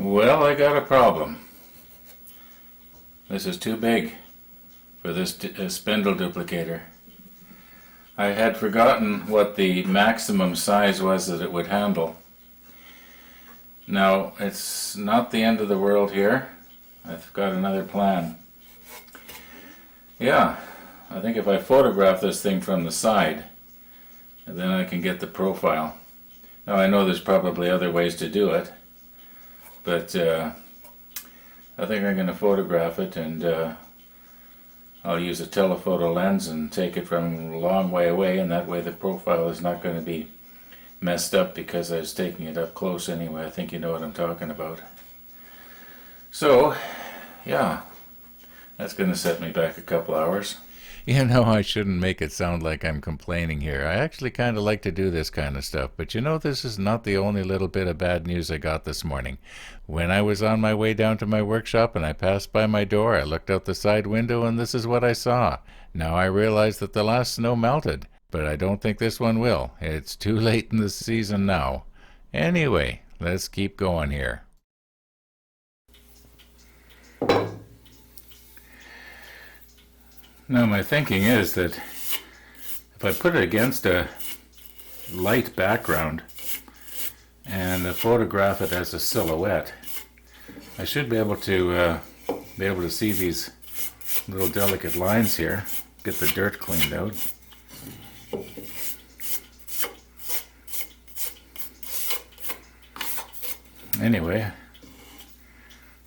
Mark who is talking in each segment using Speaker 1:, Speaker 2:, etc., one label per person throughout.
Speaker 1: Well, I got a problem. This is too big for this spindle duplicator. I had forgotten what the maximum size was that it would handle. Now, it's not the end of the world here. I've got another plan. Yeah, I think if I photograph this thing from the side, then I can get the profile. Now, I know there's probably other ways to do it, but I think I'm going to photograph it, and I'll use a telephoto lens and take it from a long way away, and that way the profile is not going to be messed up because I was taking it up close anyway. I think you know what I'm talking about. So, yeah, that's going to set me back a couple hours.
Speaker 2: You know, I shouldn't make it sound like I'm complaining here. I actually kind of like to do this kind of stuff, but you know, this is not the only little bit of bad news I got this morning. When I was on my way down to my workshop and I passed by my door, I looked out the side window and this is what I saw. Now I realize that the last snow melted, but I don't think this one will. It's too late in the season now. Anyway, let's keep going here.
Speaker 1: Now my thinking is that if I put it against a light background and photograph it as a silhouette, I should be able to see these little delicate lines here, get the dirt cleaned out. Anyway,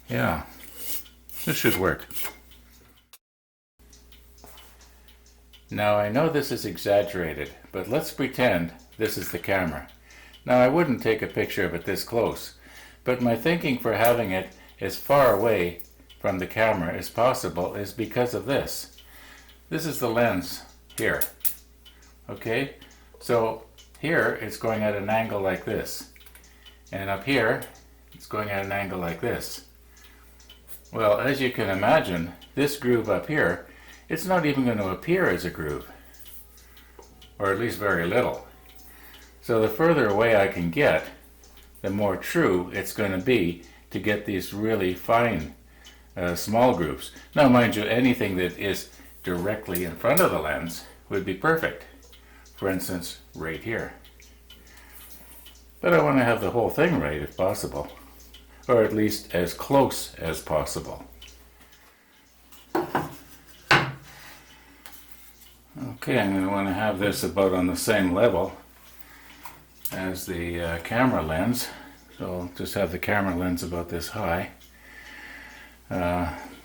Speaker 1: yeah, this should work. Now I know this is exaggerated, but let's pretend this is the camera. Now I wouldn't take a picture of it this close, but my thinking for having it as far away from the camera as possible is because of this. This is the lens here. Okay, so here it's going at an angle like this, and up here it's going at an angle like this. Well, as you can imagine, this groove up here, it's not even going to appear as a groove, or at least very little. So the further away I can get, the more true it's going to be to get these really fine small grooves. Now mind you, anything that is directly in front of the lens would be perfect. For instance, right here. But I want to have the whole thing right if possible, or at least as close as possible. Okay, I'm going to want to have this about on the same level as the camera lens. So I'll just have the camera lens about this high.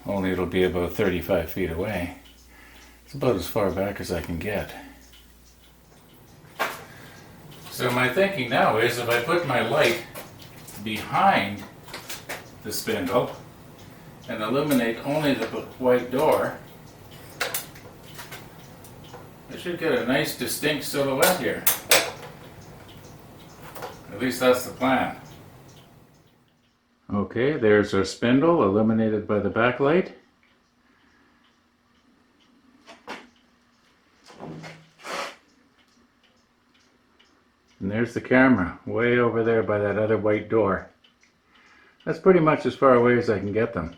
Speaker 1: Only it'll be about 35 feet away. It's about as far back as I can get. So my thinking now is if I put my light behind the spindle and illuminate only the white door, I should get a nice distinct silhouette here. At least that's the plan. Okay, there's our spindle illuminated by the backlight. And there's the camera, way over there by that other white door. That's pretty much as far away as I can get them.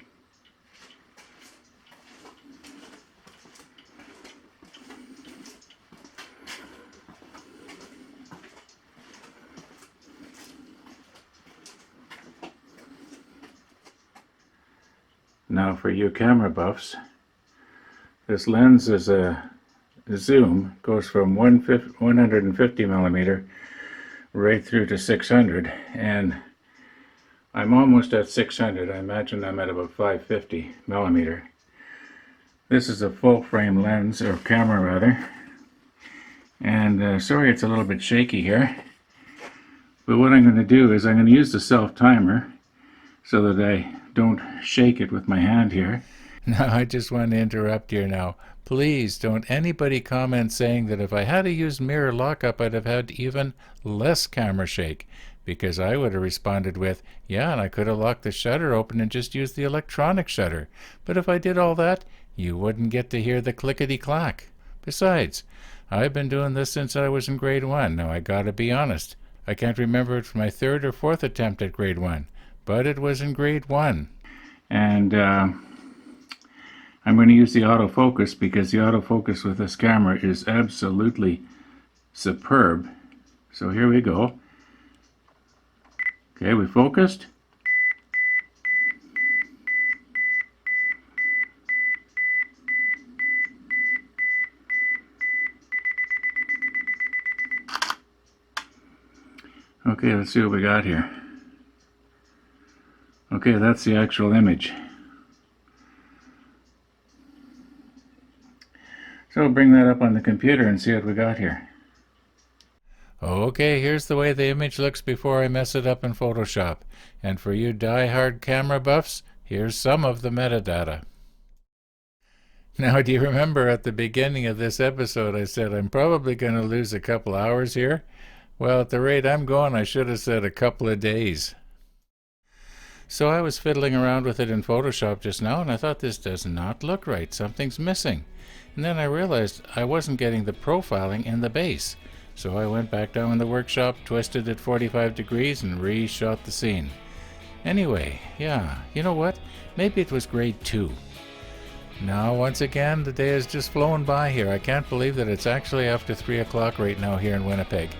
Speaker 1: Now for you camera buffs, this lens is a zoom, goes from 150 millimeter right through to 600, and I'm almost at 600. I imagine I'm at about 550 millimeter. This is a full frame lens, or camera rather, and sorry it's a little bit shaky here, but what I'm going to do is I'm going to use the self timer so that I don't shake it with my hand here.
Speaker 2: Now, I just want to interrupt here now. Please don't anybody comment saying that if I had used mirror lockup, I'd have had even less camera shake, because I would have responded with, yeah, and I could have locked the shutter open and just used the electronic shutter. But if I did all that, you wouldn't get to hear the clickety-clack. Besides, I've been doing this since I was in grade 1. Now, I gotta be honest, I can't remember it from my third or fourth attempt at grade 1. but it was in grade 1.
Speaker 1: And I'm going to use the autofocus because the autofocus with this camera is absolutely superb. So here we go. Okay, we focused. Okay, let's see what we got here. Okay, that's the actual image. So we'll bring that up on the computer and see what we got here.
Speaker 2: Okay, here's the way the image looks before I mess it up in Photoshop. And for you die-hard camera buffs, here's some of the metadata. Now, do you remember at the beginning of this episode I said I'm probably going to lose a couple hours here? Well, at the rate I'm going, I should have said a couple of days. So I was fiddling around with it in Photoshop just now, and I thought, this does not look right. Something's missing. And then I realized I wasn't getting the profiling in the base. So I went back down in the workshop, twisted it 45 degrees, and reshot the scene. Anyway, yeah, you know what? Maybe it was grade 2. Now, once again, the day has just flown by here. I can't believe that it's actually after 3 o'clock right now here in Winnipeg.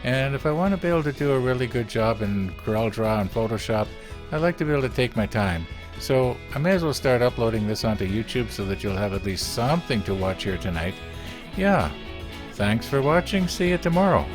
Speaker 2: And if I want to be able to do a really good job in CorelDRAW and Photoshop, I like to be able to take my time. So I may as well start uploading this onto YouTube so that you'll have at least something to watch here tonight. Yeah, thanks for watching. See you tomorrow.